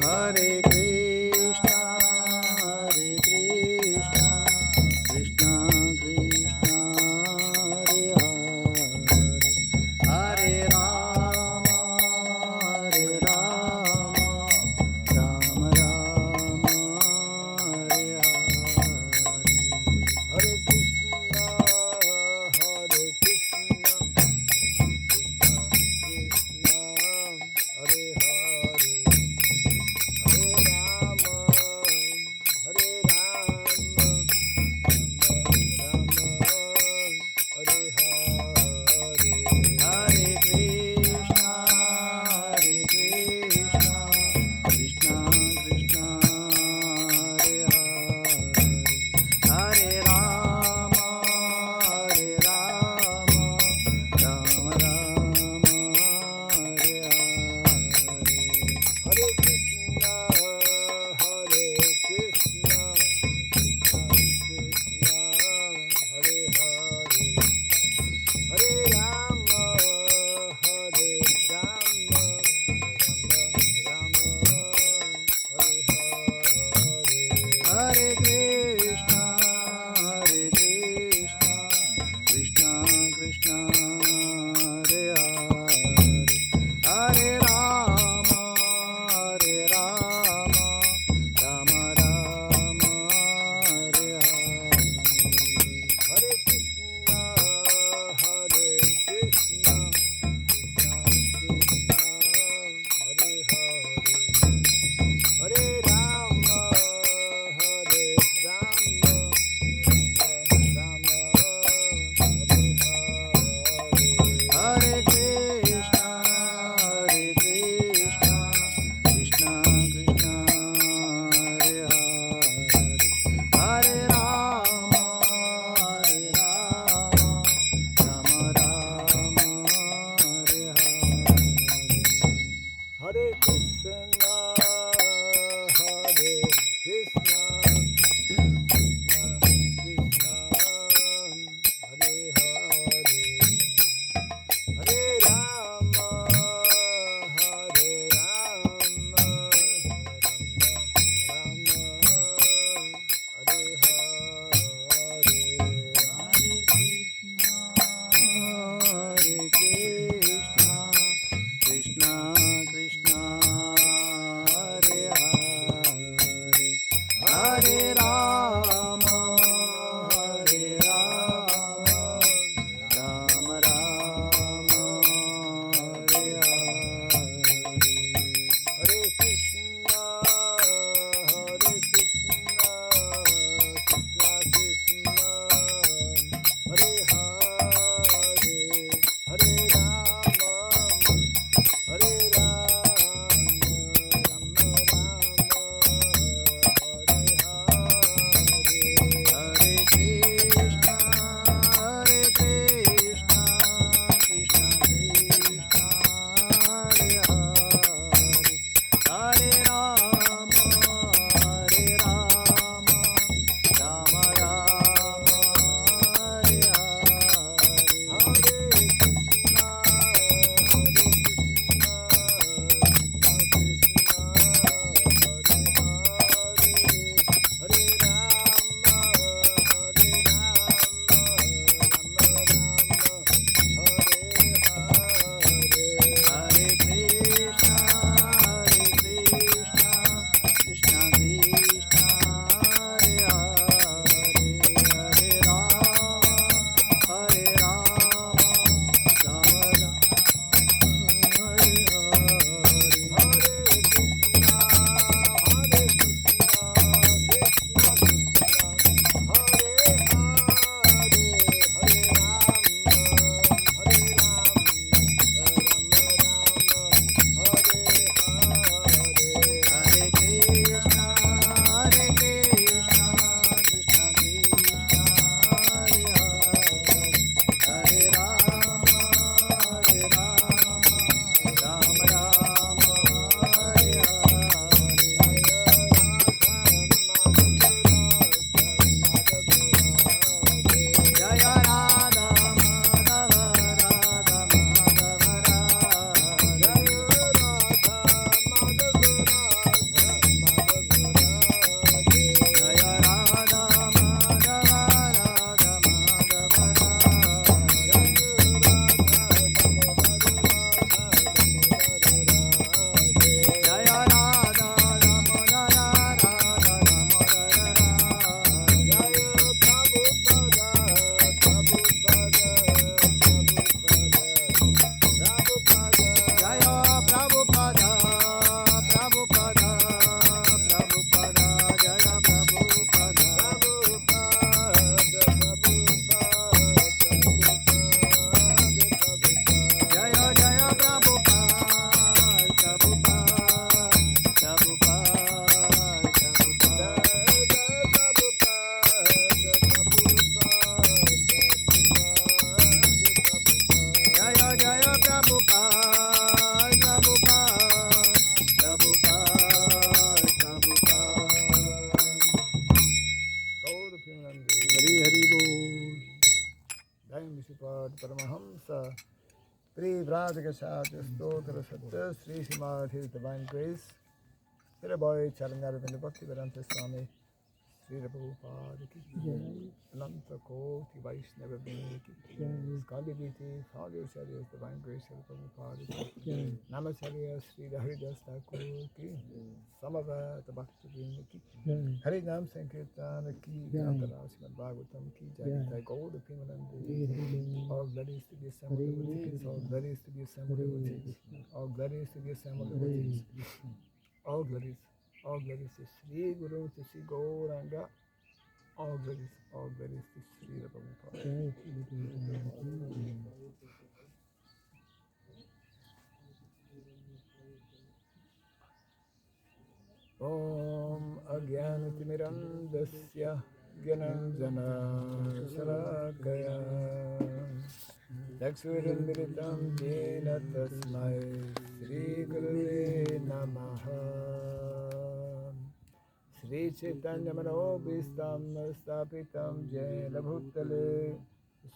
Hare Krishna, Hare Krishna, Krishna Krishna, Hare Hare, Hare Rama, Hare Rama, Rama Rama, Hare Hare, Hare Krishna, Hare Krishna, Krishna Krishna, Hare Hare, Hare Rama, Hare Rama, Rama Rama, Hare Hare, Hare Krishna, Hare Krishna, Krishna Krishna, Hare Hare, Hare Rama, Hare Rama, Rama Rama, Hare Hare, Hare Krishna, Hare Krishna, Krishna Krishna, Hare Hare, Hare Rama, Hare Rama, Rama Rama, Hare Hare, Hare Krishna, Hare Krishna, Krishna Krishna, Hare Hare, Hare Rama, Hare Rama, Rama Rama, Hare Hare, Hare Krishna, Hare Krishna, Krishna Krishna, Hare Hare, Hare Rama, Hare Rama, Rama Rama, Hare Hare, Hare Krishna, Hare Krishna, Krishna Krishna, Sri Vradika Satya Stotra Satya Sri Simad His Divine Grace Sri Boy Charanaravinda Bhakti Vedanta Swami Sri Prabhupada Ki Ananta Koti Vaishnava Vini Ki Skandi Giti Founder Charyas Divine Grace Sri Prabhupada Ki Namacharya Sri Haridas Thakur Ki Samavata Bhakti Vini Ki Hari Nam Sankirtan Ki Grantara Srimad Bhagavatam Ki Jai Jai Gaur Pimanandi. All glories to the assembled devotees, all glories to the assembled devotees, all glories to the assembled devotees, all glories to Sri Guru, to Sri Gauranga, all glories to Sri Prabhupada. Om Agyanatimirandasya Gyananjana Sarakaya Lakshurindritam Jena Tasmai Sri Gurave Namaha Sri Chaitanya Manobhistam Stapitam Jena Bhutale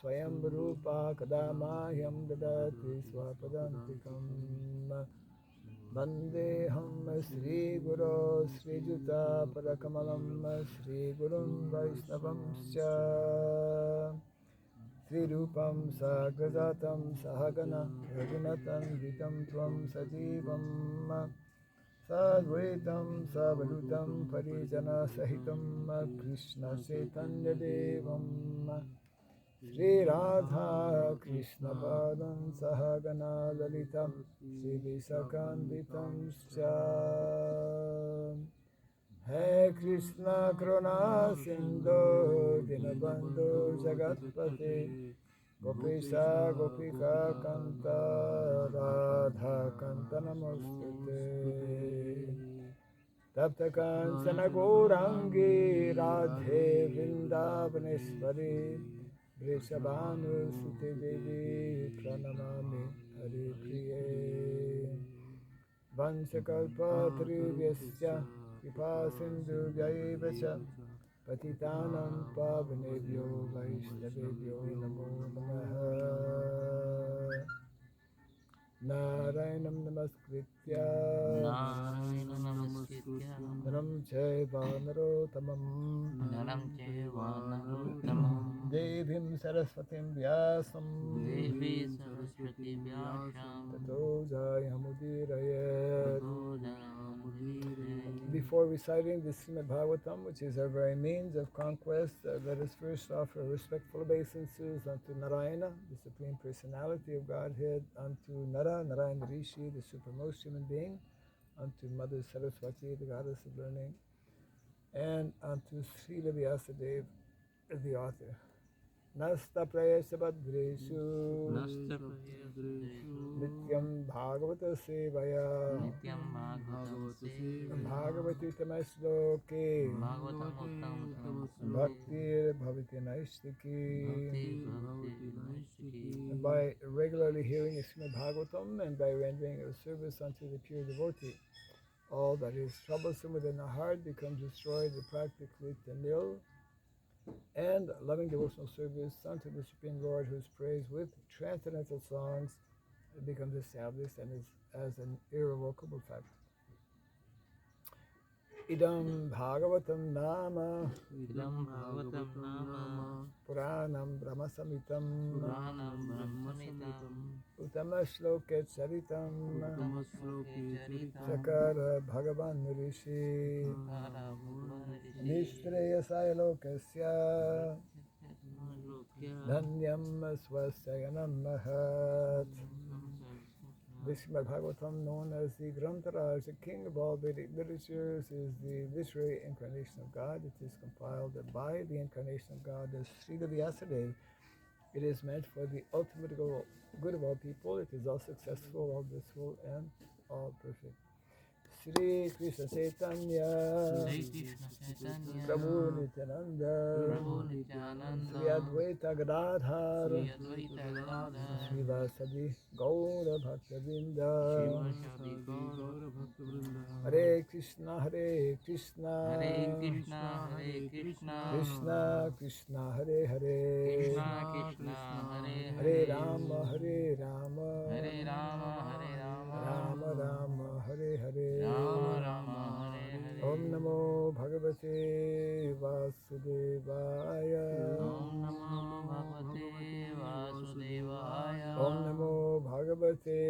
Swayam Rupa Kadamayam Dadati Swapadantikam Vandeham Sri Guru Sri Juta Parakamalam Sri Gurun Vaishnavam Sri Rupam Sagrajatam Sahagana Raghunatan Vitam Tvam Sajivam Sadvaitam Savadutam Parijana Sahitam Krishna Chaitanya Devam Sri Radha Krishna Padam Sahagana Lalitam Sri Visakanditam Scha Hey Krishna Karuna Sindhu Dinabandhu Jagatpate Gopesha Gopika Kanta Radha Kanta Namostute Tapta Kancana Gourangi Radhe Vrindavaneshwari Vrishabhanu Suti Devi Pranamami Hare Priye Vansakalpa Trivyasya Kripa Sindhu Jaivacha Patitanam Pavanebhyo Vaishnavebhyo Namo Namaha Narayanam Namaskritya Naram Chaiva Narottamam Devim Saraswatim Vyasam Tato Jayamudirayat. Before reciting the Srimad Bhagavatam, which is our very means of conquest, let us first offer respectful obeisances unto Narayana, the Supreme Personality of Godhead, unto Narayana Rishi, the supermost human being, unto Mother Saraswati, the goddess of learning, and unto Srila Vyasadeva, the author. Nasta Prayasa Badreshu Nityam Bhagavata Sevaya Bhagavati Tamasloke Bhaktir Bhavati Naistiki. And by regularly hearing the Srimad Bhagavatam and by rendering a service unto the pure devotee, all that is troublesome within the heart becomes destroyed practically to nil, and loving devotional service unto the Supreme Lord, who is praised with transcendental songs, becomes established and is as an irrevocable fact. Idam Bhagavatam Nama Puranam Brahmasamitam Uttama Shloket Charitam Sakara Bhagavan Rishi Nishreyasaya Lokasya Dhanyam Swasayanam Mahat. This Srimad Bhagavatam, known as the Grantaraj, the king of all Vedic literatures, is the literary incarnation of God. It is compiled by the incarnation of God as Srila Vyasadeva. It is meant for the ultimate good of all people. It is all successful, all blissful, and all perfect. Shri Krishna Chaitanya Prabhu Nityananda Shri Advaita Gadadhar Shri Vasadi Gaura Bhaktavinda Hare Krishna Hare Krishna Krishna Krishna Hare Hare Hare Rama Hare Rama Rama Rama Hare Hare Om Namo Bhagavate Vasudevaya Om Namo Bhagavate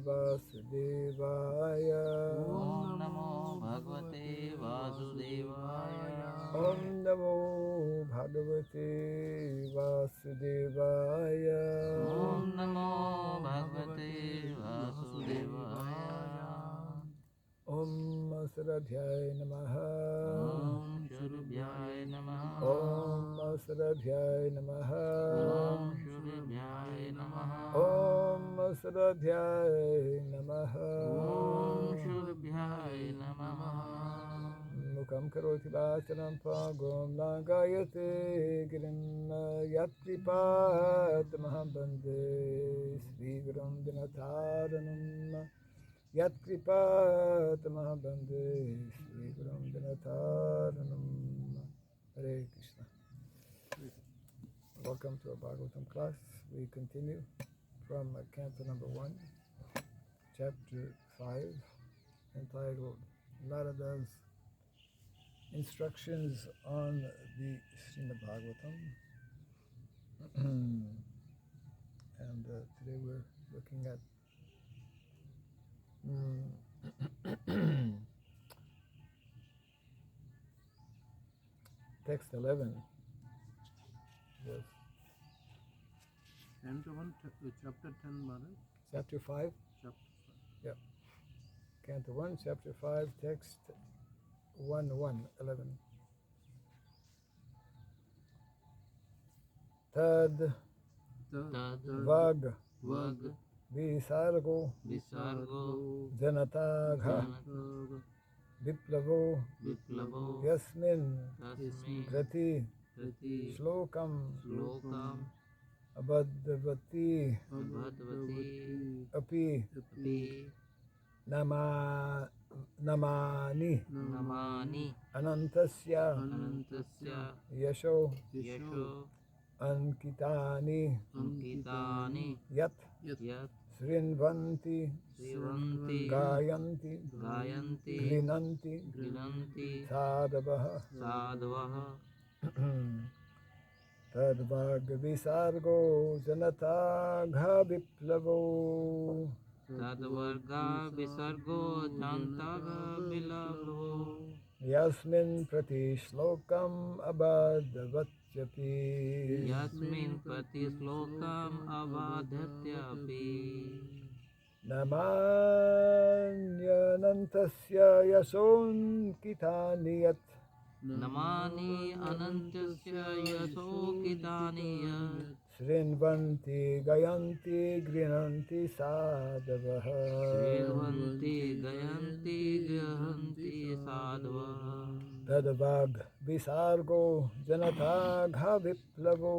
Vasudevaya Om Namo Bhagavate Vasudevaya Om Saradhyaya Namaha Om Saradhyaya Namaha Om Saradhyaya Namaha Mukam karoti vachanam pagom langayate girim yatripat mahabande Sri Gurum Dinataranam Yatkripat Mahabande Sri Gurum Dinataranam. Hare Krishna. Welcome to our Bhagavatam class. We continue from canto number 1, chapter 5, entitled Narada's Instructions on the Srimad Bhagavatam. And today we're looking at text 11. Yes. Canto 1, chapter 10, Maharaj. Chapter 5? Chapter 5. Yeah. Canto 1, chapter 5, text 11. Tad Vag Visargo Janatagha Viplavo Yasmin Prati Shlokam Abhadavati Api Namani Anantasya Yasho Ankitani Yat Srinvanti Gayanti Grinanti Sadavaha Tadvag Visargo Janatagha Viplavo Yasmin Prati Shlokam Abhadavati Namanyanantasya Yason Kitaniyat Srinvanti Gayanti Grinanti Sadavaha Tadvag Visargo Janatagha Viplavo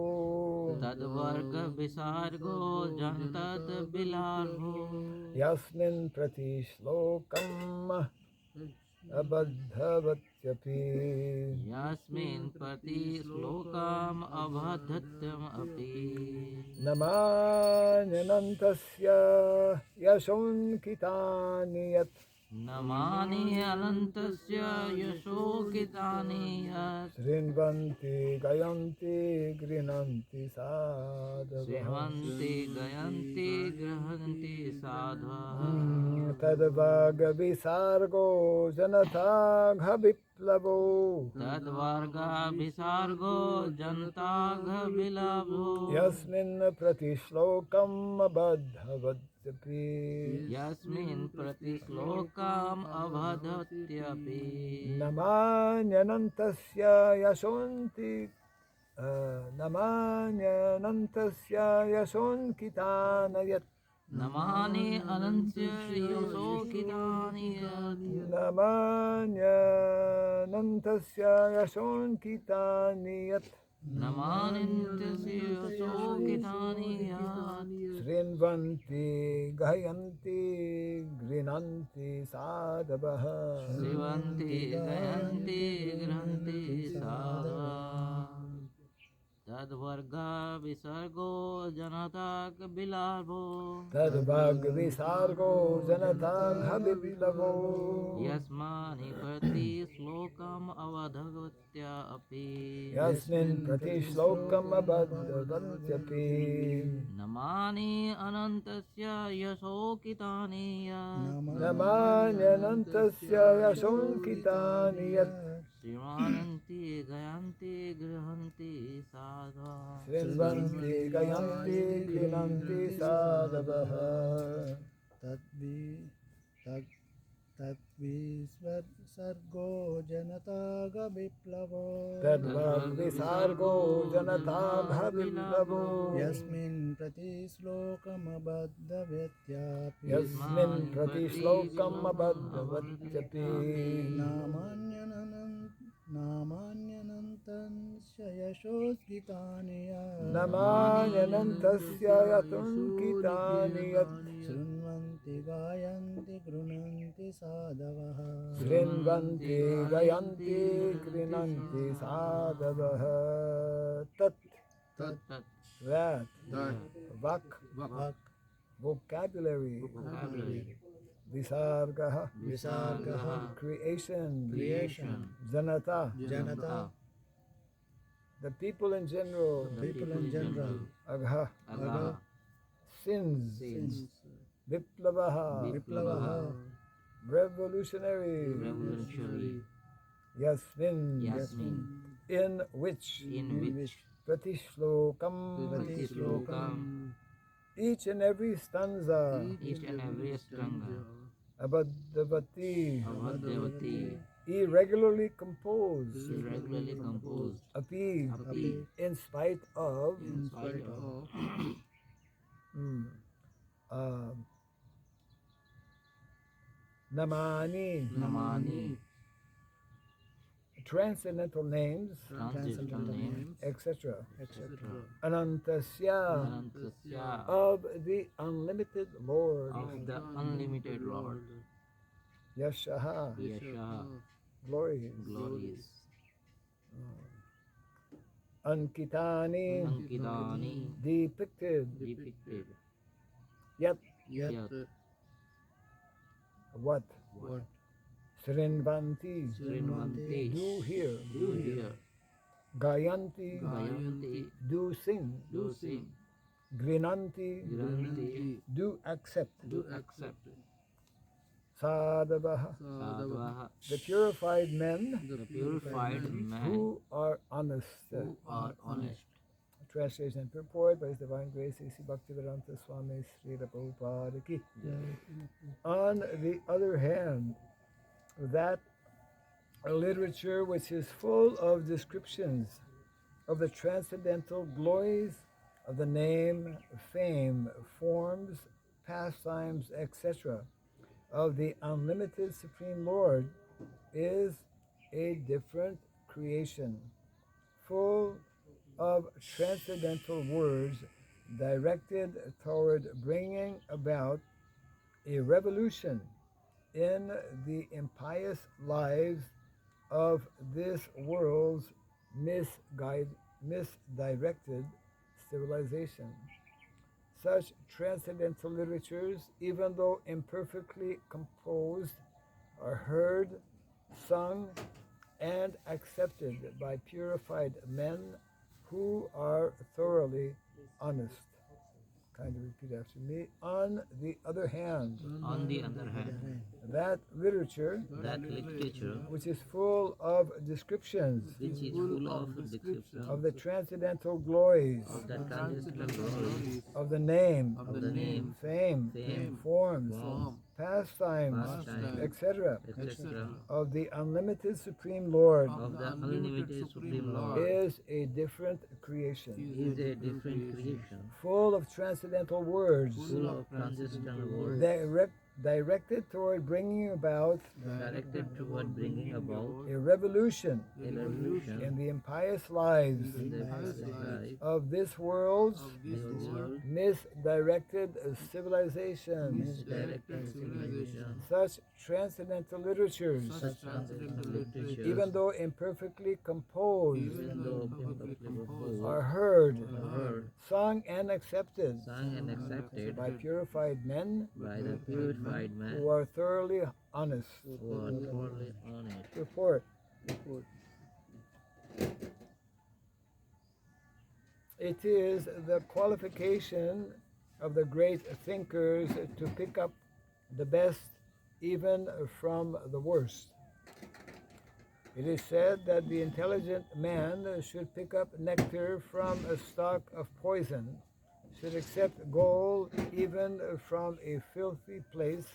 Yasmin Prati Shlokam Abhadhavatyapi Namanyanantasya Yashon Kitaniyat Srinvanti Gayanti Grinanti Sadavaha Tadvaga Visargo Janatagha Viplavo Yasmin Prati Shlokam Abhadhavatyapi Namanyanantasya Yashonti Namanyanantasya Yashon Kitanayat Namami अनन्त्य यशोकितानि यत् Namanyanantasya yashonkitani yat नमानिन्त्यस्य यशोकितानि यत् Srinvanti gayanti grinanti sadavaha श्रीवन्ति गयन्ति गृह्णन्ति साधवा तद्वर्गा विसर्गो जनता कबिलाभो Tadbhagvi sargo janatagha biplavo यस्मानि प्रति श्लोकम् अवधगत्या अपि Yasmin prati shlokam abhadavantyapi Namami अनन्तस्य यशोकितानि यत् Namanyanantasya yashonkitani yat श्रीमानन्ति गयन्ति गृह्णन्ति साधवा Srinvanti gayanti grinanti sadavaha तद्विसर्गो जनताग विप्लवो Tadbhagvi sargo janatagha biplavo यस्मिन् प्रति श्लोकमबद्धव्यत्यापि Yasmin prati shlokam abhadavantyapi नामान्यनन्तस्य यशोद्गीतानि Namanyanantasya yatunkitani yat शृण्वन्ति गायन्ति गृह्णन्ति साधवः Srinvanti gayanti grinanti sadavaha Tat तत् that vak Vak. vocabulary vocabulary Visargaha विसर्गः creation creation Janata Janata the people in general people in general Agha अगा sins sins Viplavaha विप्लवः revolutionary revolutionary Yasmin yasmin in which in which Pratishlokam प्रतिश्लोकम् each and every stanza each and every stanga Abhaddavati avadhyavati irregularly composed regularly composed Api api in spite of in spite of Namani namani transcendental names transcendental names etc. etc. Anantasya Anantasya of the unlimited Lord of the unlimited Lord Yashaha Yasha glories glorious Ankitani Ankidani depicted depicted yet yet what What? Srinvanti Srinvanti do hear do hear Gayanti Gayanti do sing do sing Grinanti Granti do accept do accept Sadavaha Sadhavaha the purified men the purified men who are honest. who are honest. Translation and purport by His Divine Grace A.C. Bhaktivedanta Swami Sri Prabhupada Ki. On the other hand, that literature which is full of descriptions of the transcendental glories of the name, fame, forms, pastimes, etc. of the unlimited Supreme Lord is a different creation, full of transcendental words directed toward bringing about a revolution in the impious lives of this world's misdirected civilization. Such transcendental literatures, even though imperfectly composed, are heard, sung, and accepted by purified men who are thoroughly honest. Kindly repeat after me. On the other hand, On the other hand, that literature, that literature which is full of descriptions which is full of description of the transcendental glories of the transcendental glories of the name, of the name, fame, fame, forms, form, pastimes, Pastimes, etc. etc. of the unlimited Supreme Lord of the unlimited Supreme Lord is a different creation, is a different creation, full of transcendental words, full of transcendental words, directed toward bringing about directed toward bringing about a revolution a revolution in the impious lives in the life of this world's of this world, misdirected civilization. misdirected civilization, Such transcendental literatures, such transcendental literature, even though imperfectly composed, even though imperfectly composed, are heard, heard, sung, and accepted sung and accepted by purified men by the purified who man are thoroughly honest. who are thoroughly honest. Report. It is the qualification of the great thinkers to pick up the best even from the worst. It is said that the intelligent man should pick up nectar from a stalk of poison, should accept gold even from a filthy place,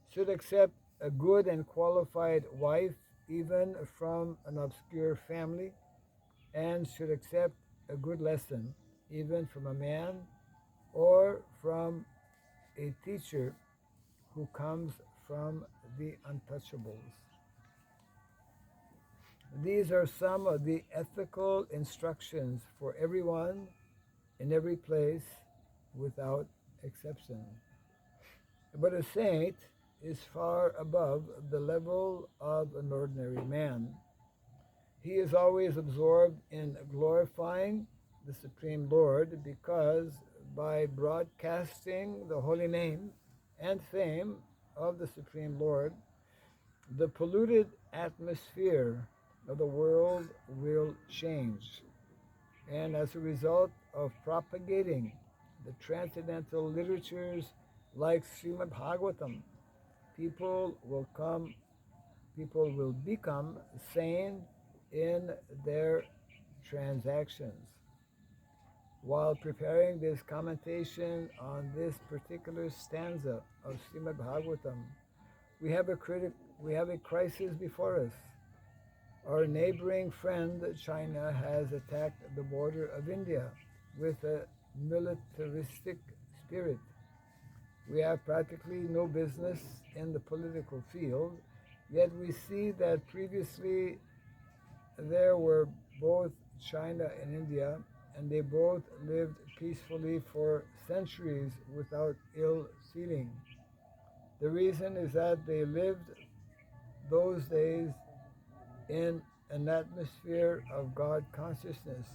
should accept a good and qualified wife even from an obscure family, and should accept a good lesson even from a man or from a teacher who comes from the untouchables. These are some of the ethical instructions for everyone in every place without exception. But a saint is far above the level of an ordinary man. He is always absorbed in glorifying the Supreme Lord because by broadcasting the holy name and fame of the Supreme Lord, the polluted atmosphere of the world will change. And as a result of propagating the transcendental literatures like Srimad Bhagavatam, people will become sane in their transactions. While preparing this commentation on this particular stanza of Srimad Bhagavatam, we have a crisis before us. Our neighboring friend China has attacked the border of India with a militaristic spirit. We have practically no business in the political field, yet we see that previously there were both China and India, and they both lived peacefully for centuries without ill feeling. The reason is that they lived those days in an atmosphere of God consciousness,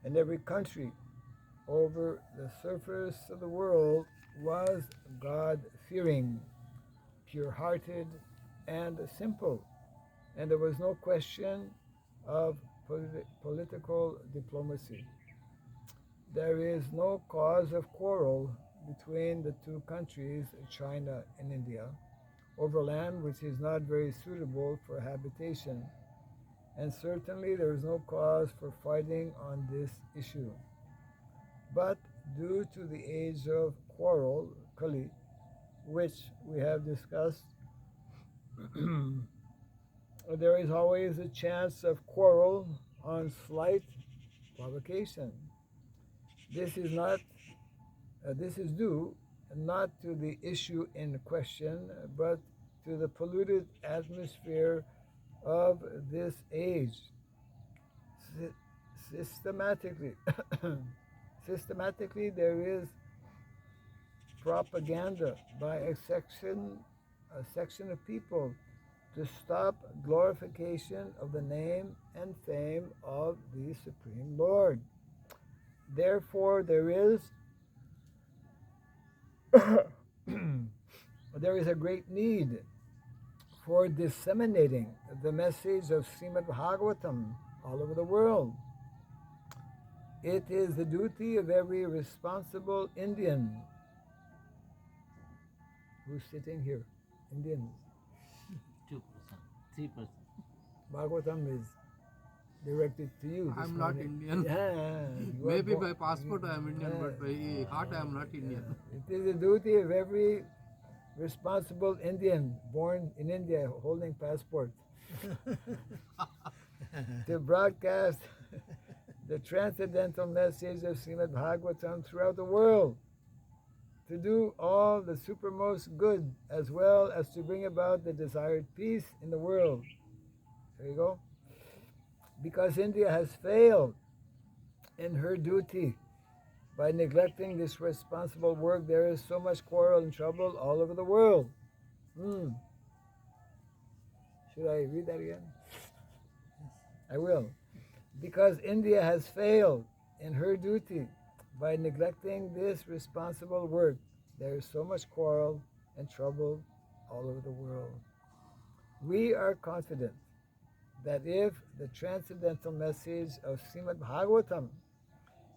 and every country over the surface of the world was God-fearing, pure-hearted, and simple, and there was no question of political diplomacy. There is no cause of quarrel between the two countries, China and India, over land which is not very suitable for habitation, and certainly there is no cause for fighting on this issue. But due to the age of quarrel, Kali, which we have discussed, there is always a chance of quarrel on slight provocation. This is due not to the issue in question, but to the polluted atmosphere of this age. Systematically, there is propaganda by a section of people to stop glorification of the name and fame of the Supreme Lord. Therefore, there is a great need for disseminating the message of Srimad Bhagavatam all over the world. It is the duty of every responsible Indian who's sitting here, Indians. 2%, 3%. Bhagavatam is directed to you. I'm not Indian. Maybe by passport I am Indian, but by heart I am not Indian. It is the duty of every responsible Indian born in India holding passport to broadcast the transcendental message of Srimad Bhagavatam throughout the world, to do all the supermost good as well as to bring about the desired peace in the world. There you go. Because India has failed in her duty by neglecting this responsible work, there is so much quarrel and trouble all over the world. Should I read that again? I will. Because India has failed in her duty by neglecting this responsible work, there is so much quarrel and trouble all over the world. We are confident that if the transcendental message of Srimad Bhagavatam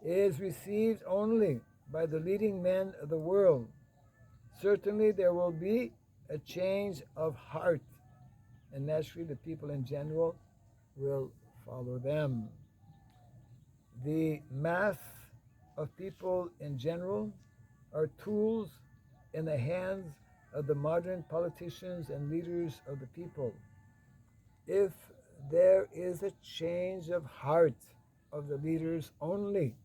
is received only by the leading men of the world, certainly there will be a change of heart, and naturally the people in general will follow them. The mass of people in general are tools in the hands of the modern politicians and leaders of the people. If there is a change of heart of the leaders only,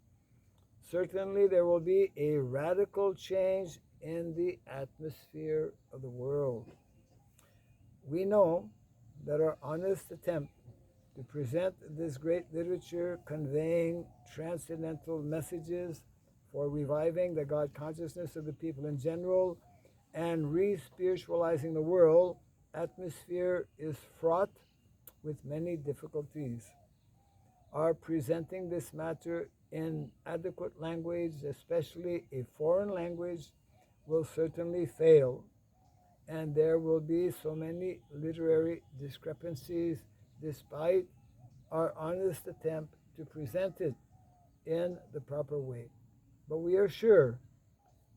certainly there will be a radical change in the atmosphere of the world. We know that our honest attempt to present this great literature conveying transcendental messages for reviving the God consciousness of the people in general and re-spiritualizing the world atmosphere is fraught with many difficulties. Our presenting this matter in adequate language, especially a foreign language, will certainly fail, and there will be so many literary discrepancies despite our honest attempt to present it in the proper way. But we are sure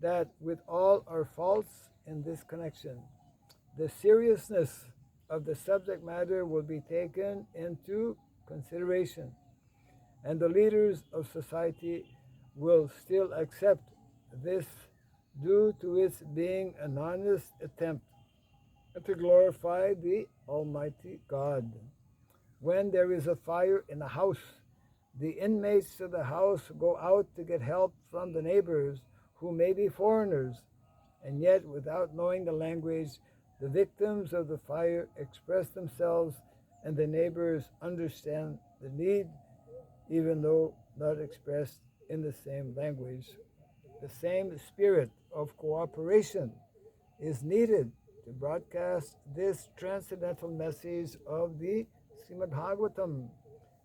that with all our faults in this connection, the seriousness of the subject matter will be taken into consideration, and the leaders of society will still accept this due to its being an honest attempt to glorify the Almighty God. When there is a fire in a house, the inmates of the house go out to get help from the neighbors who may be foreigners, and yet without knowing the language, the victims of the fire express themselves and the neighbors understand the need, even though not expressed in the same language. The same spirit of cooperation is needed to broadcast this transcendental message of the Srimad Bhagavatam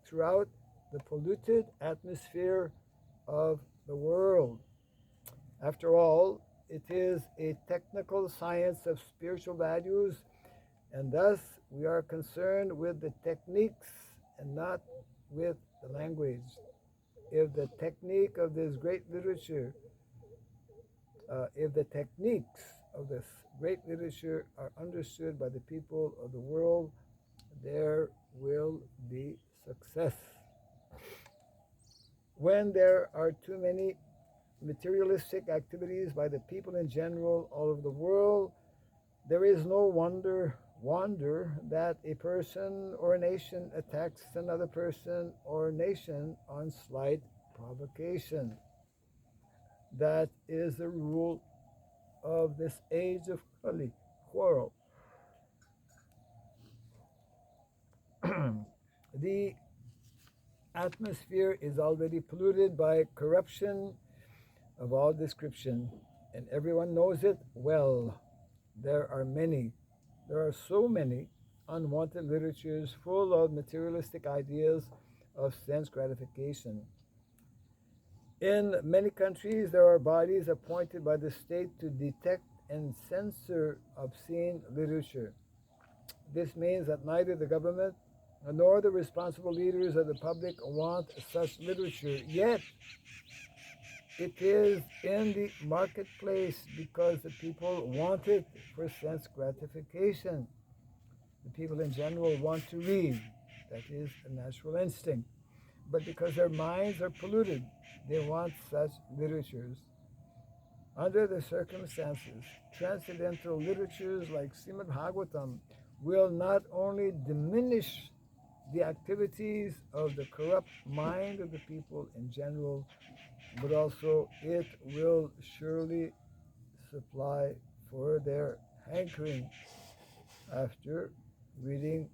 throughout the polluted atmosphere of the world. After all, it is a technical science of spiritual values, and thus we are concerned with the techniques and not with the language. If the technique of this great literature, if the techniques of this great literature are understood by the people of the world, there will be success. When there are too many materialistic activities by the people in general all over the world, there is no wonder that a person or a nation attacks another person or nation on slight provocation. That is the rule of this age of quarrel. The atmosphere is already polluted by corruption of all description, and everyone knows it well. There are so many unwanted literatures full of materialistic ideas of sense gratification. In many countries, there are bodies appointed by the state to detect and censor obscene literature. This means that neither the government nor the responsible leaders of the public want such literature, yet it is in the marketplace because the people want it for sense gratification. The people in general want to read. That is a natural instinct. But because their minds are polluted, they want such literatures. Under the circumstances, transcendental literatures like Srimad Bhagavatam will not only diminish the activities of the corrupt mind of the people in general, but also it will surely supply for their hankering after reading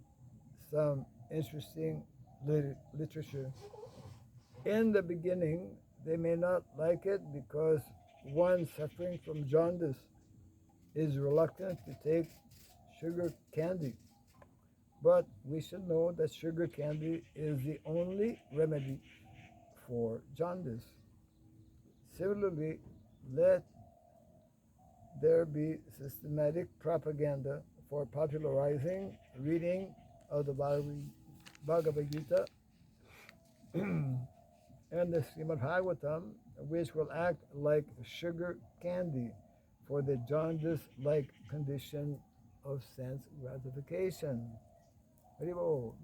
some interesting literature. In the beginning, they may not like it because one suffering from jaundice is reluctant to take sugar candy. But we should know that sugar candy is the only remedy for jaundice. Similarly, let there be systematic propaganda for popularizing reading of the Bhagavad Gita and the Srimad Bhagavatam, which will act like sugar candy for the jaundice-like condition of sense gratification. Haribol.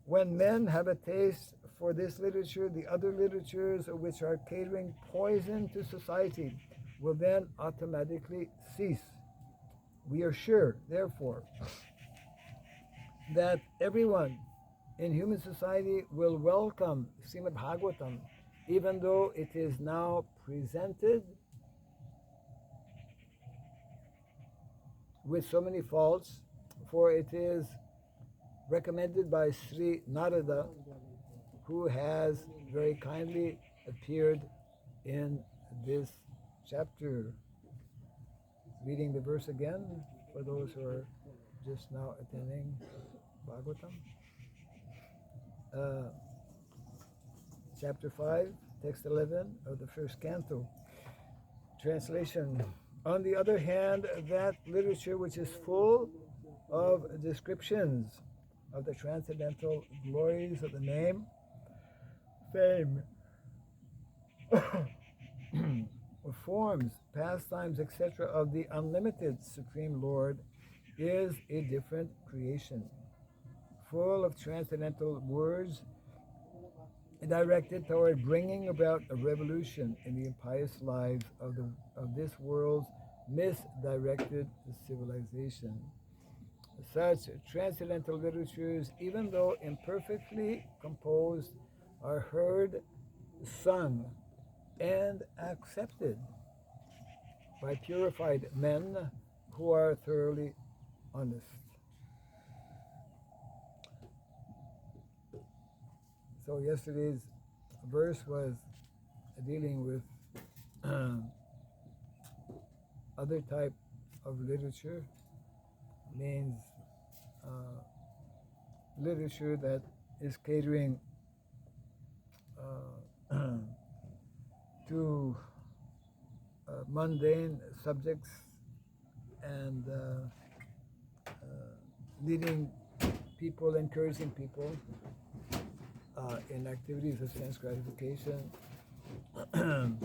When men have a taste for this literature, the other literatures which are catering poison to society will then automatically cease. We are sure, therefore, that everyone in human society will welcome Srimad Bhagavatam, even though it is now presented with so many faults, for it is recommended by Sri Narada, who has very kindly appeared in this chapter. Reading the verse again for those who are just now attending Bhagavatam. Chapter 5, text 11 of the first canto. Translation. On the other hand, that literature which is full of descriptions of the transcendental glories of the name, fame, forms, pastimes, etc. of the unlimited Supreme Lord is a different creation, full of transcendental words directed toward bringing about a revolution in the impious lives of this world's misdirected civilization. Such transcendental literatures, even though imperfectly composed, are heard, sung, and accepted by purified men who are thoroughly honest. So yesterday's verse was dealing with other type of literature, means literature that is catering to mundane subjects and leading people, encouraging people in activities of sense gratification. The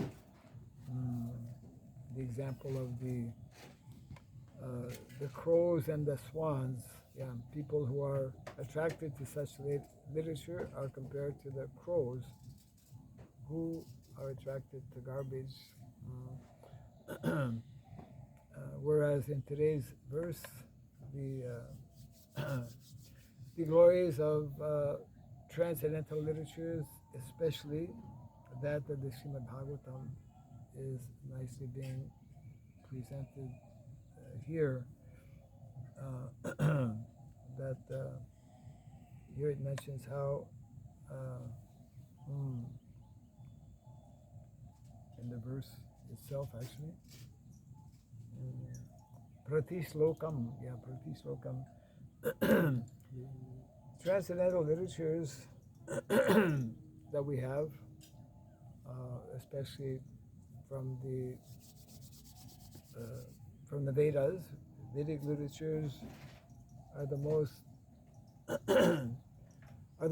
example of the crows and the swans. Yeah, people who are attracted to such literature are compared to the crows who are attracted to garbage. Whereas in today's verse, the glories of transcendental literatures, especially that of the Srimad Bhagavatam, is nicely being presented here. That here it mentions how in the verse itself, actually, Pratishlokam, Pratishlokam. Transcendental literatures that we have, especially from the Vedas, Vedic literatures are the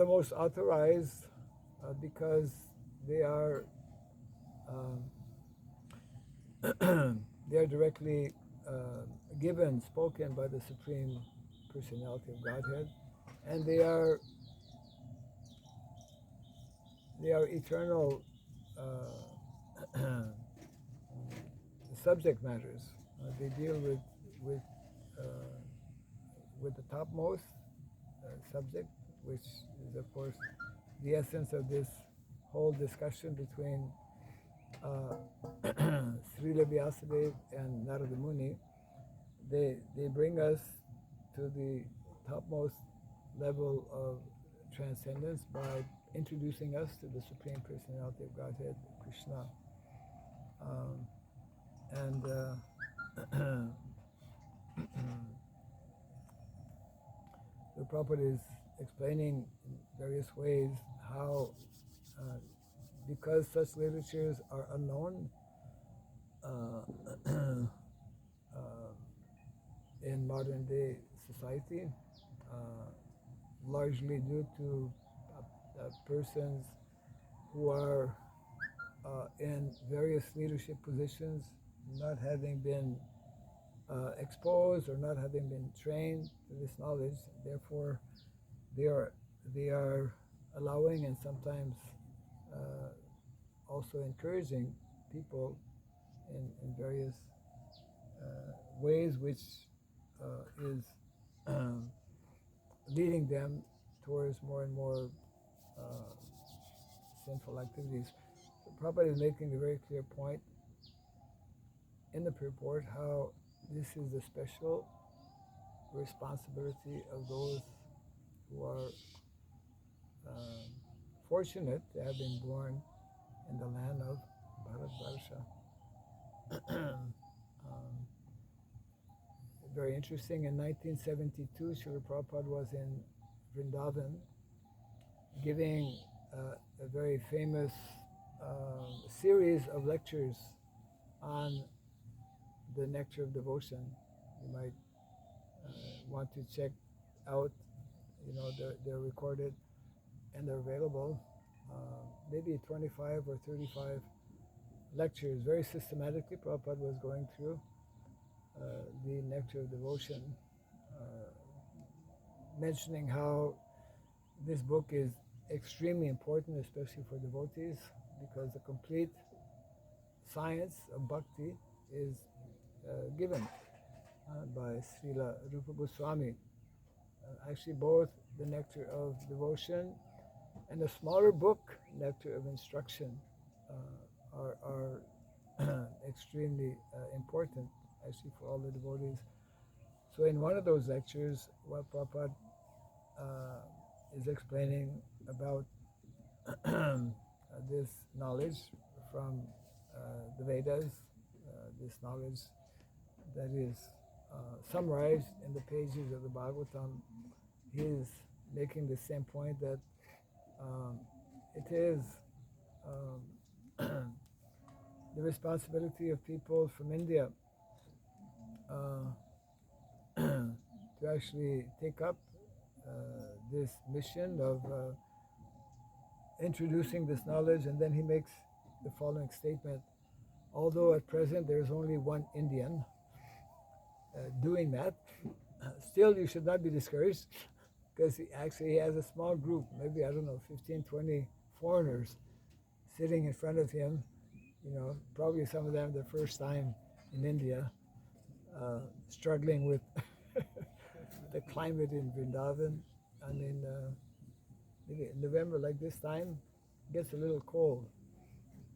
most authorized because they are directly spoken by the Supreme Personality of Godhead, and they are eternal subject matters. They deal with with the topmost subject, which is of course the essence of this whole discussion between Srila Vyasadeva and Narada Muni. They bring us to the topmost level of transcendence by introducing us to the Supreme Personality of Godhead, Krishna. The Prabhupada is explaining in various ways how, because such literatures are unknown in modern day society, largely due to persons who are in various leadership positions not having been exposed or not having been trained to this knowledge. Therefore, they are allowing and sometimes also encouraging people in various ways, which is leading them towards more and more sinful activities. So Prabhupada is making a very clear point in the purport how this is the special responsibility of those who are fortunate to have been born in the land of Bharatvarsha. Very interesting, in 1972, Srila Prabhupada was in Vrindavan giving a very famous series of lectures on the nectar of devotion. You might want to check out, they're recorded and they're available. Maybe 25 or 35 lectures, very systematically. Prabhupada was going through the nectar of devotion, mentioning how this book is extremely important, especially for devotees, because the complete science of bhakti is given by Srila Rupa Goswami. Actually, both the nectar of devotion and the smaller book, Nectar of Instruction, are extremely important, actually, for all the devotees. So in one of those lectures, what Prabhupada is explaining about this knowledge from the Vedas, this knowledge that is summarized in the pages of the Bhagavatam, he is making the same point that it is the responsibility of people from India to actually take up this mission of introducing this knowledge. And then he makes the following statement: although at present there is only one Indian doing that, still you should not be discouraged, because he actually has a small group, maybe, 15, 20 foreigners sitting in front of him, probably some of them the first time in India, struggling with the climate in Vrindavan. I mean, maybe in November like this time, it gets a little cold.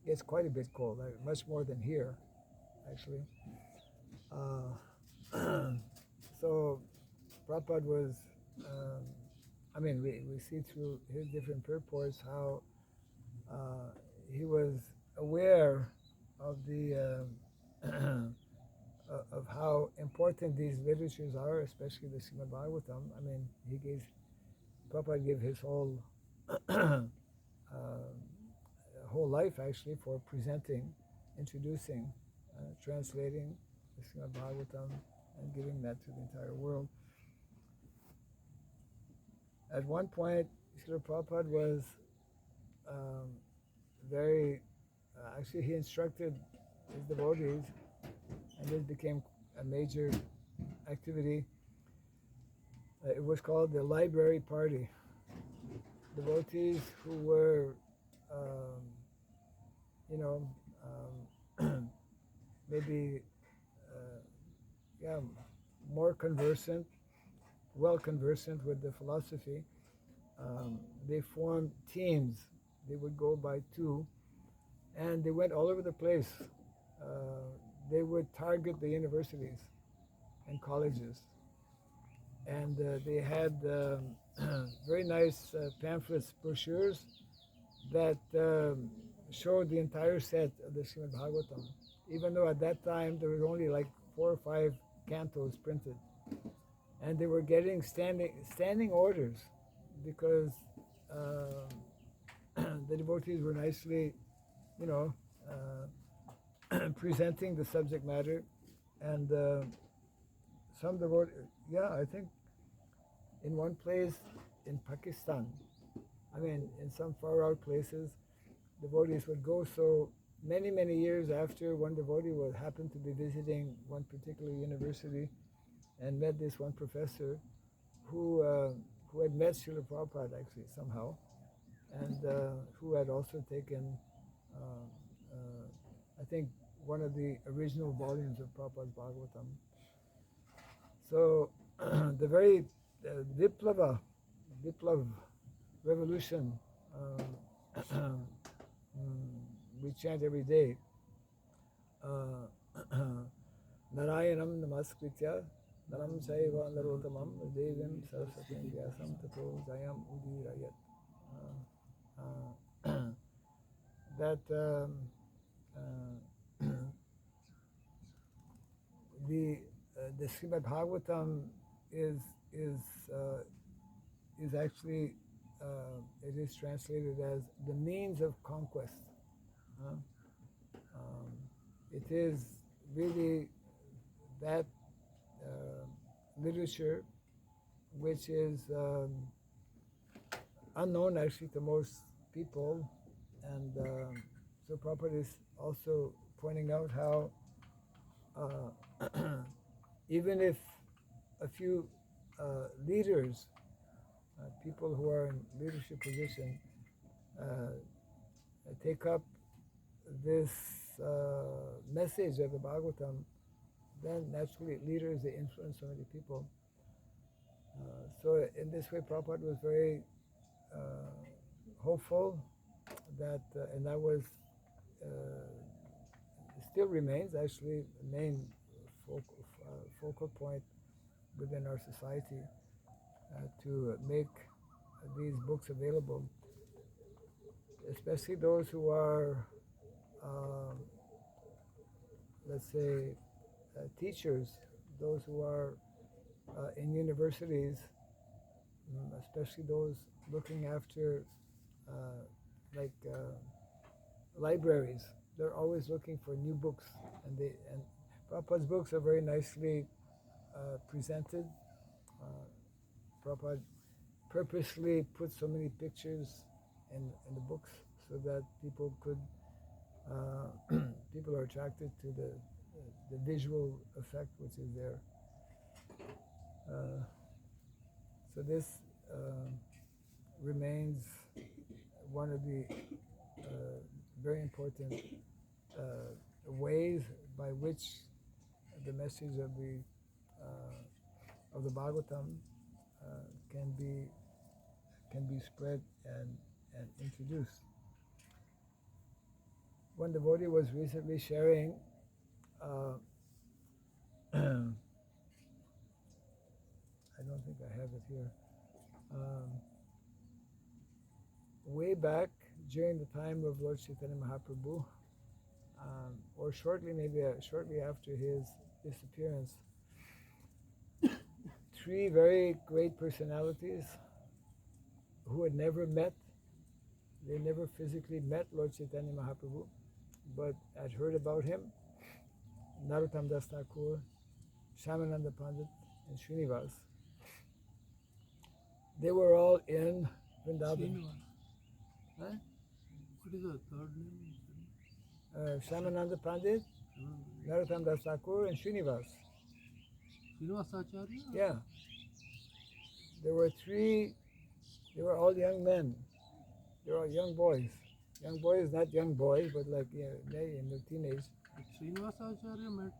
It gets quite a bit cold, much more than here, actually. So Prabhupada was, we see through his different purports how he was aware of the of how important these literatures are, especially the Srimad Bhagavatam. Prabhupada gave his whole whole life actually for presenting, introducing, translating the Srimad Bhagavatam and giving that to the entire world. At one point, Srila Prabhupada was very, actually he instructed his devotees, and this became a major activity. It was called the Library Party. Devotees who were, maybe more conversant, well conversant with the philosophy, they formed teams. They would go by two, and they went all over the place. They would target the universities and colleges, and they had very nice pamphlets, brochures that showed the entire set of the Srimad Bhagavatam, even though at that time there was only like 4 or 5 cantos printed. And they were getting standing orders because the devotees were nicely, presenting the subject matter. And some devotees, I think in one place in Pakistan, in some far out places, devotees would go. So many, many years after, one devotee would happen to be visiting one particular university and met this one professor who had met Srila Prabhupada actually somehow, and who had also taken, I think, one of the original volumes of Prabhupada's Bhagavatam. So the very Viplav revolution we chant every day. Narayanam namaskritya naram saiva narotamam devim saraswatim vyasam tato jayam udirayat. That the Srimad Bhagavatam is actually it is translated as the means of conquest. It is really that literature which is unknown actually to most people, and so Prabhupada is also pointing out how even if a few leaders, people who are in leadership position, take up this message of the Bhagavatam, then naturally leaders, they influence so many people. So in this way, Prabhupada was very hopeful that, and that was, still remains actually the main focal point within our society, to make these books available, especially those who are, let's say, teachers, those who are in universities, especially those looking after libraries. They're always looking for new books, and Prabhupada's books are very nicely presented. Prabhupada purposely put so many pictures in the books so that people could people are attracted to the visual effect which is there. So this remains one of the very important ways by which the message of the Bhagavatam can be spread and introduced. One devotee was recently sharing I don't think I have it here. Way back during the time of Lord Chaitanya Mahaprabhu, or shortly after his disappearance, 3 very great personalities who had never met, they never physically met Lord Chaitanya Mahaprabhu, but had heard about him, Narottam Das Thakur, Shyamananda Pandit, and Srinivas. They were all in Vrindavan. Huh? What is the third name? Shyamananda Pandit, Narottam Das Thakur, and Srinivas. Srinivasacharya? Yeah. There were 3, they were all young men. They were all young boys. Young boys, not young boys, but like in their teenage Srinivasacharya met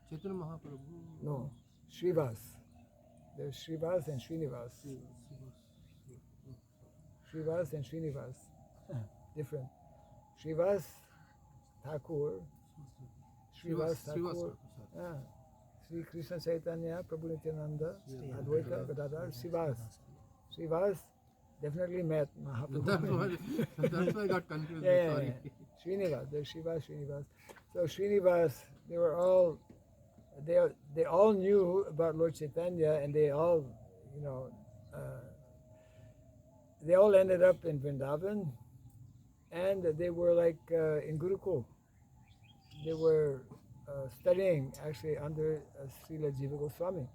Chaitanya Mahaprabhu. No, Srivas. There's Srivas and Srinivas. Srivas and Srinivas. Different. Srivas Thakur. Srivas Thakur. Sri Krishna Chaitanya, Prabhu Nityananda, Advaita Gadadhar, Srivas. Srivas definitely met Mahaprabhu. That's why I got confused. Yeah. Sorry. Srinivas, there's Srivas, Srinivas. So Srinivas, they all knew about Lord Chaitanya, and they all, they all ended up in Vrindavan, and they were like in Gurukul. They were studying actually under Srila Jiva Goswami.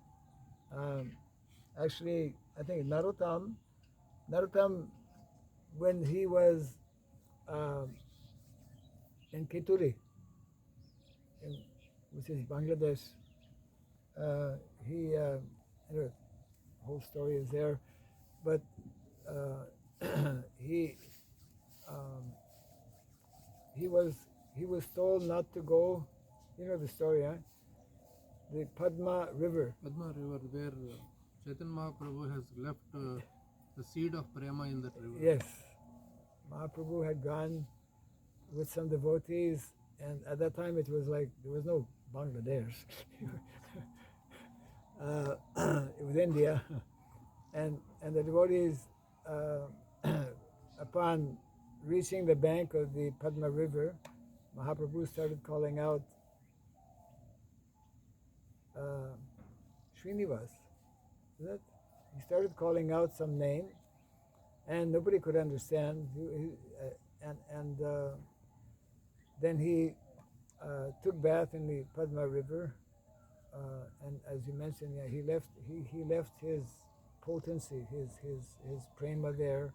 Actually, I think Narottam, when he was in Kituri, which is Bangladesh, anyway, whole story is there, but he was told not to go. You know the story, huh? The Padma River. Padma River, where Chaitanya Mahaprabhu has left the seed of prema in that river. Yes, Mahaprabhu had gone with some devotees, and at that time it was like there was no Bangladesh. It was India, and the devotees, upon reaching the bank of the Padma River, Mahaprabhu started calling out Srinivas. He started calling out some name, and nobody could understand. Then he took bath in the Padma River, and as you mentioned, yeah, he left his potency, his prema there,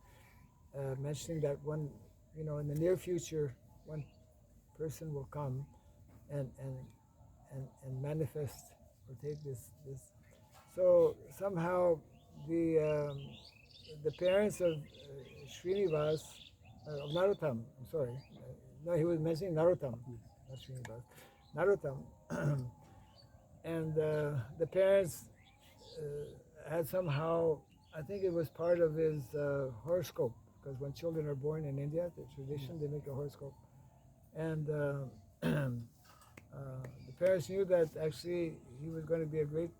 mentioning that one, in the near future, one person will come and manifest or take this. So somehow the parents of Srinivas, of Narottam, I'm sorry, no, he was mentioning Narottam, not Srinivas, Narottam, and the parents had somehow, I think it was part of his horoscope, because when children are born in India, the tradition, they make a horoscope, and the parents knew that actually he was going to be a great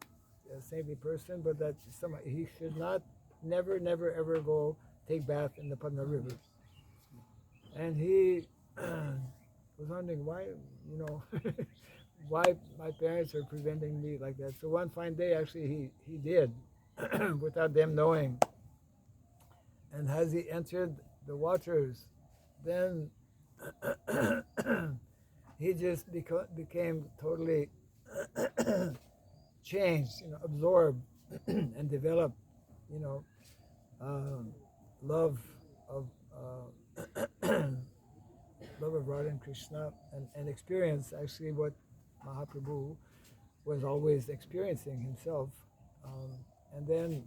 saintly person, but that he should never ever go take bath in the Padma River. And he was wondering why, why my parents are preventing me like that. So one fine day, actually, he did, without them knowing. And as he entered the waters, then he just became totally changed, absorbed, and developed, love of love of Radha and Krishna, and experience actually what Mahaprabhu was always experiencing himself. And then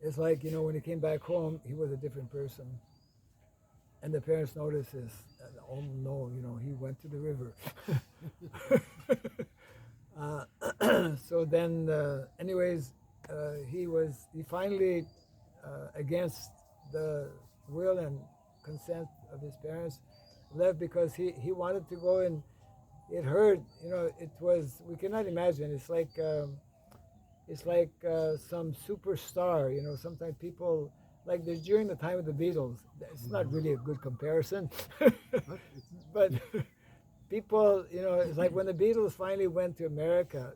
it's like, when he came back home, he was a different person. And the parents noticed this. Oh no, he went to the river. So then, anyways, he finally, against the will and consent of his parents, left because he wanted to go, and it hurt. It was, we cannot imagine. It's like some superstar. Sometimes people, like during the time of the Beatles, it's not really a good comparison. But people, it's like when the Beatles finally went to America,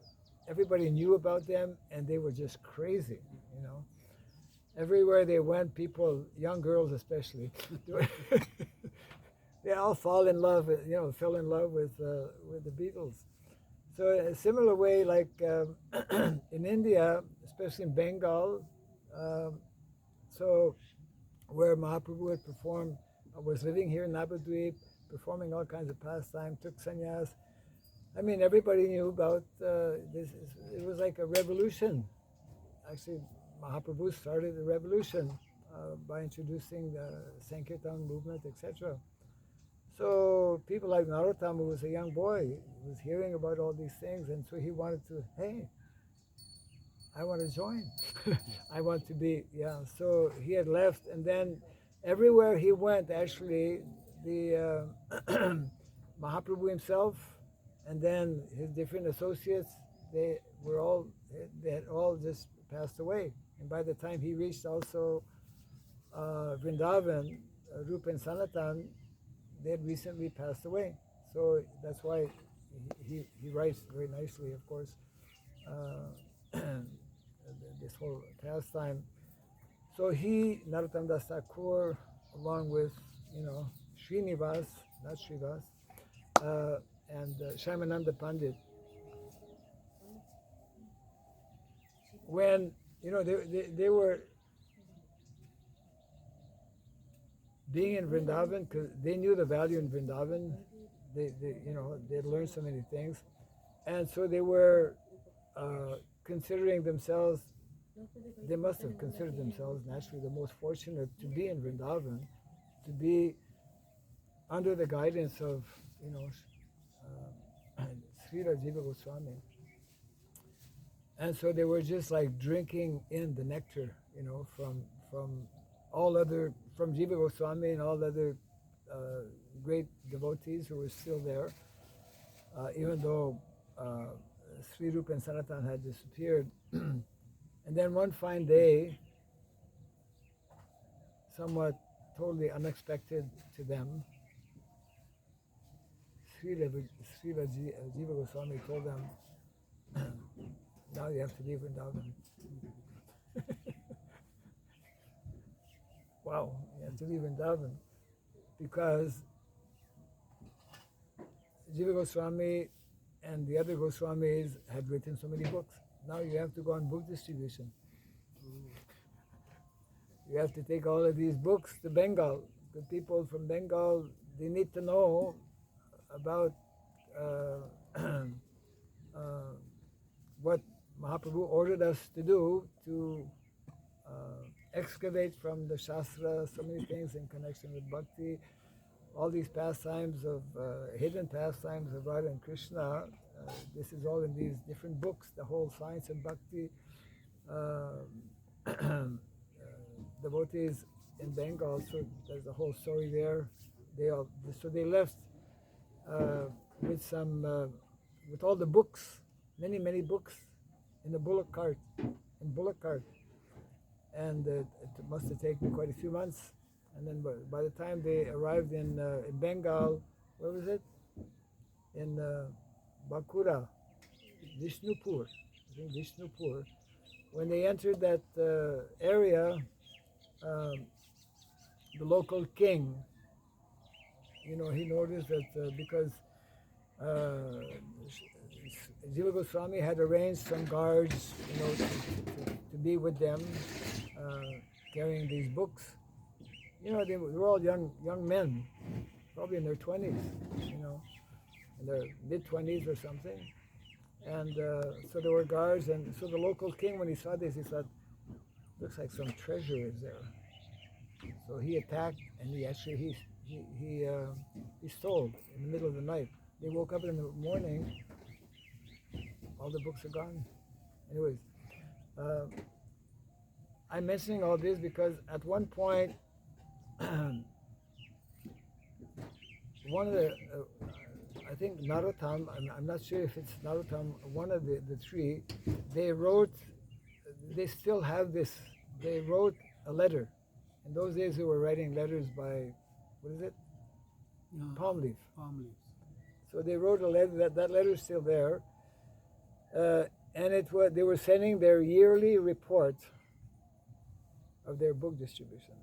everybody knew about them, and they were just crazy. Everywhere they went, people, young girls especially, they all fell in love with the Beatles. So a similar way, like in India, especially in Bengal, so where Mahaprabhu had performed, was living here in Navadvip, performing all kinds of pastime, took sannyas. I mean, everybody knew about this. It was like a revolution. Actually, Mahaprabhu started a revolution by introducing the Sankirtan movement, etc. So people like Narottam, who was a young boy, was hearing about all these things, and so he wanted to, hey, I want to join. I want to be, yeah. So he had left, and then everywhere he went, actually, the Mahaprabhu himself, and then his different associates, they had all just passed away. And by the time he reached also Vrindavan, Rupa and Sanatan, they had recently passed away. So that's why he writes very nicely, of course, this whole pastime. So he, Narottam Das Thakur, along with, Srinivas, not Srivas, and Shyamananda Pandit, when, they were being in Vrindavan, because they knew the value in Vrindavan, they learned so many things, and so they were considering themselves, they must have considered themselves naturally the most fortunate to be in Vrindavan, to be under the guidance of, Srila Jiva Goswami. And so they were just like drinking in the nectar, from from Jiva Goswami and all other great devotees who were still there, even though Sri Rupa and Sanatan had disappeared. And then one fine day, somewhat totally unexpected to them, Srila Jiva Goswami told them, now you have to leave Vrindavan. Wow, you have to leave Vrindavan, because Jiva Goswami and the other Goswamis had written so many books. Now you have to go on book distribution. You have to take all of these books to Bengal. The people from Bengal, they need to know about what Mahaprabhu ordered us to do, to excavate from the Shastra so many things in connection with bhakti, all these pastimes of hidden pastimes of Radha and Krishna. This is all in these different books, the whole science of bhakti. Devotees in Bengal, so there's a whole story there. They left with all the books, many books, in the bullock cart, and it must have taken quite a few months. And then by the time they arrived in Bengal, where was it? In Bankura, Vishnupur, I think Vishnupur. When they entered that area, the local king, he noticed that because Jiva Goswami had arranged some guards, to be with them, carrying these books. They were all young men, probably in their 20s, in their mid-20s or something. And so there were guards, and so the local king, when he saw this, he thought, looks like some treasure is there. So he attacked, and he stole in the middle of the night. They woke up in the morning, all the books are gone. Anyways, I'm mentioning all this because at one point, one of the, I think Narottam, I'm not sure if it's Narottam, one of the three, they still have this, they wrote a letter. In those days they were writing letters by, what is it? Palm leaf. Palm leaves. So they wrote a letter, that letter is still there. And they were sending their yearly report of their book distribution.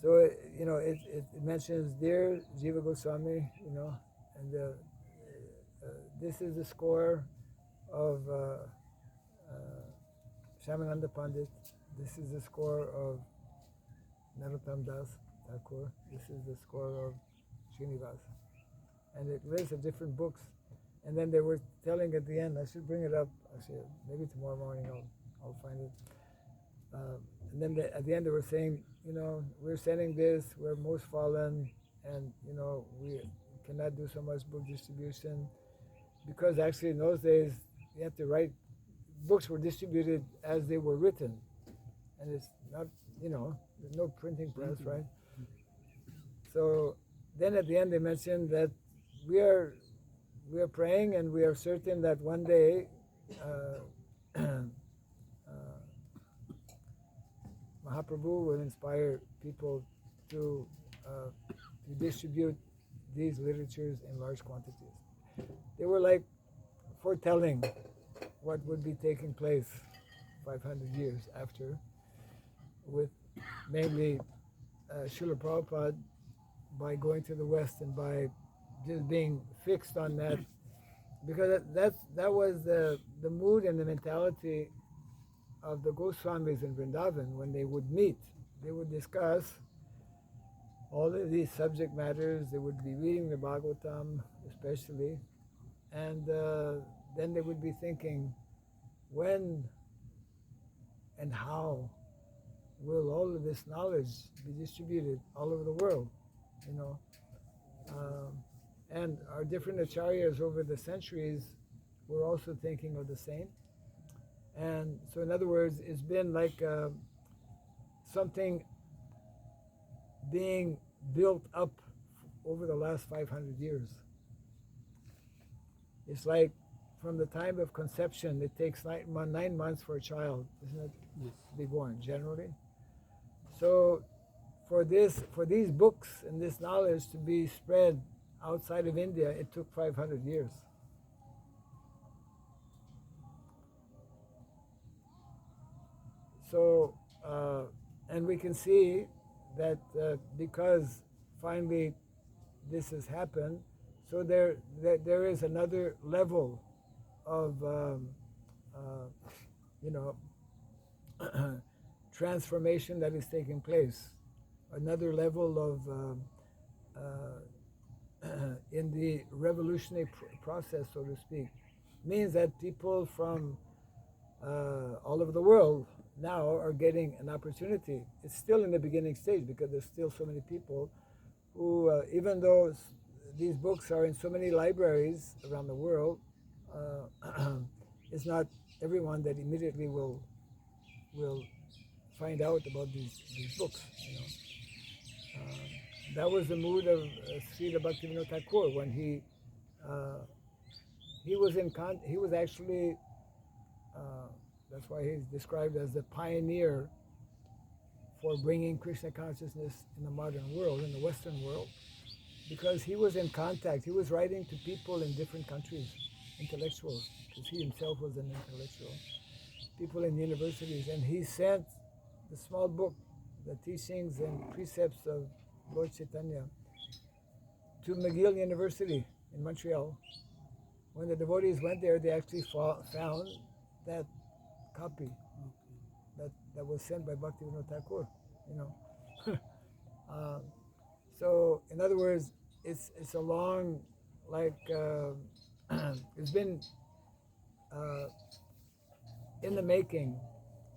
So, it mentions dear Jiva Goswami, and this is the score of Shyamananda Pandit. This is the score of Narottam Das Thakur. This is the score of Srinivas. And it lists of different books. And then they were telling at the end, I should bring it up, actually, maybe tomorrow morning I'll find it. and then at the end they were saying, we're sending this, we're most fallen, and we cannot do so much book distribution, because actually in those days you have to write, books were distributed as they were written, and it's not, there's no printing press, right? So then at the end they mentioned that we are praying, and we are certain that one day Mahaprabhu will inspire people to distribute these literatures in large quantities. They were like foretelling what would be taking place 500 years after, with mainly Srila Prabhupada, by going to the West and by just being fixed on that, because that was the mood and the mentality of the Goswamis in Vrindavan. When they would meet, they would discuss all of these subject matters. They would be reading the Bhagavatam especially, and then they would be thinking, when and how will all of this knowledge be distributed all over the world, and our different acharyas over the centuries were also thinking of the same. And so in other words, it's been like something being built up over the last 500 years. It's like from the time of conception, it takes 9 months for a child, isn't it, to be born generally? So for these books and this knowledge to be spread outside of India, it took 500 years. So, and we can see that because finally this has happened, so there is another level of transformation that is taking place, another level of in the revolutionary process, so to speak. Means that people from all over the world now are getting an opportunity. It's still in the beginning stage, because there's still so many people who, even though these books are in so many libraries around the world, it's not everyone that immediately will find out about these books. That was the mood of Srila Bhaktivinoda Thakur when he was actually that's why he's described as the pioneer for bringing Krishna consciousness in the modern world, in the Western world, because he was in contact. He was writing to people in different countries, intellectuals, because he himself was an intellectual, people in universities, and he sent the small book, the teachings and precepts of Lord Chaitanya, to McGill University in Montreal. When the devotees went there, they actually found that copy that was sent by Bhaktivinoda Thakur, so in other words, it's a long, like it's been in the making,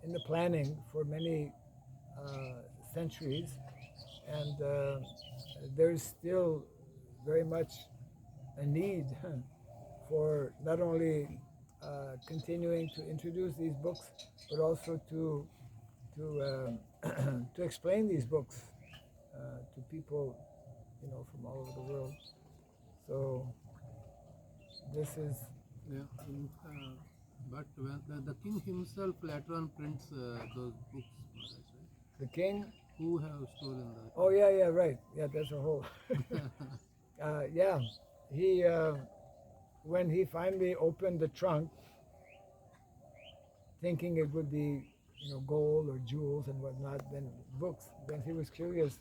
in the planning for many centuries, and there's still very much a need for not only continuing to introduce these books, but also to to explain these books to people, from all over the world. So this is but when the king himself later on prints those books, right? the king. Who have stolen that? Oh yeah, right. Yeah, that's a whole. Yeah, he when he finally opened the trunk, thinking it would be gold or jewels and whatnot, then books. Then he was curious,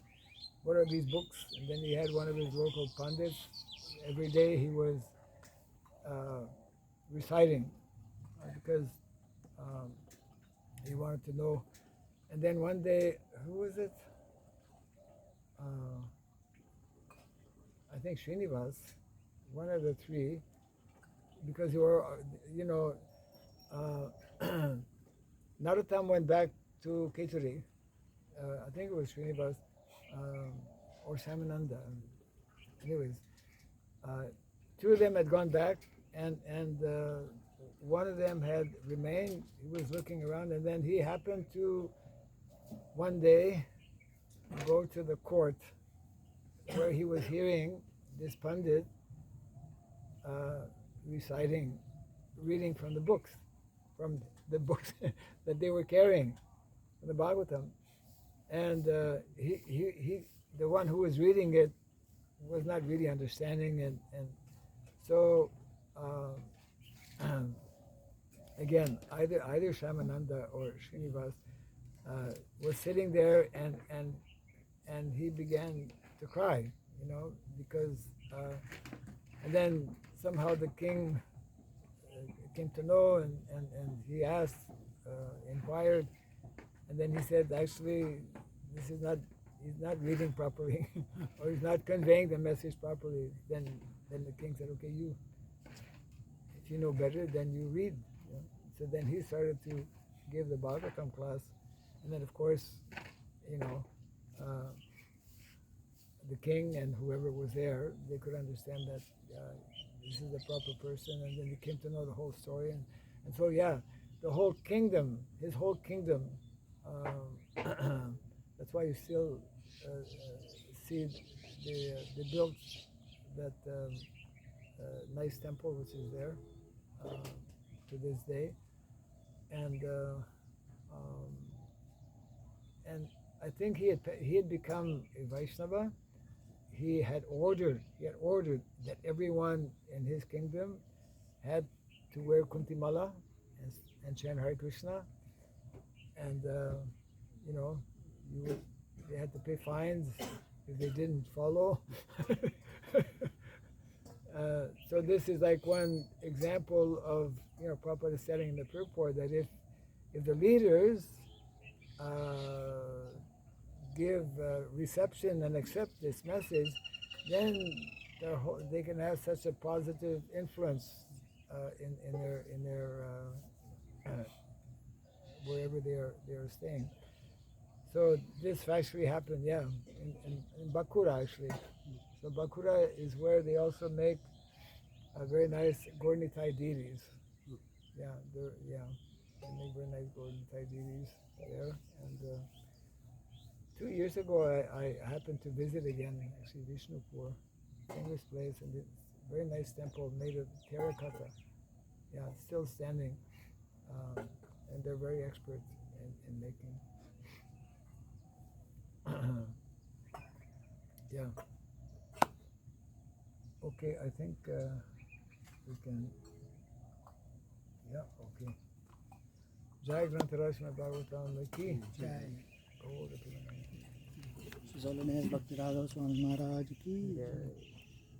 what are these books? And then he had one of his local pundits. Every day he was reciting because he wanted to know. And then one day, who was it? I think Srinivas, one of the three, because you were, Narottam went back to Keturi. I think it was Srinivas or Samananda. Anyways, two of them had gone back, and one of them had remained. He was looking around, and then he happened to one day go to the court where he was hearing this Pandit reading from the books that they were carrying, the Bhagavatam. And he, the one who was reading it, was not really understanding, and so again, either Shamananda or Srinivas was sitting there, and he began to cry, because and then somehow the king came to know, and he asked, inquired, and then he said, actually, he's not reading properly, or he's not conveying the message properly. Then the king said, okay, if you know better, then you read. So then he started to give the Bhagavatam class, and then of course, the king and whoever was there, they could understand that this is the proper person, and then he came to know the whole story, and so the whole kingdom, his whole kingdom. That's why you still see they built that nice temple which is there to this day, and I think he had become a Vaishnava. He had ordered that everyone in his kingdom had to wear kuntimala and chant Hare Krishna, and they had to pay fines if they didn't follow. So this is like one example of Prabhupada setting in the purport that if the leaders give reception and accept this message, then they can have such a positive influence in their wherever they are staying. So this actually happened, in Bakura actually. So Bakura is where they also make very nice Gaurnitai deities. They make very nice Gaurnitai deities there. And 2 years ago, I happened to visit again, actually, Vishnupur, famous place, and it's a very nice temple made of terracotta. It's still standing, and they're very expert in making. Okay, I think we can. Okay. Jai Grantaraj Bhagavatam Ki Jai. Oh, His Holiness Bhakti Radha Swami Maharaj ki. Jai.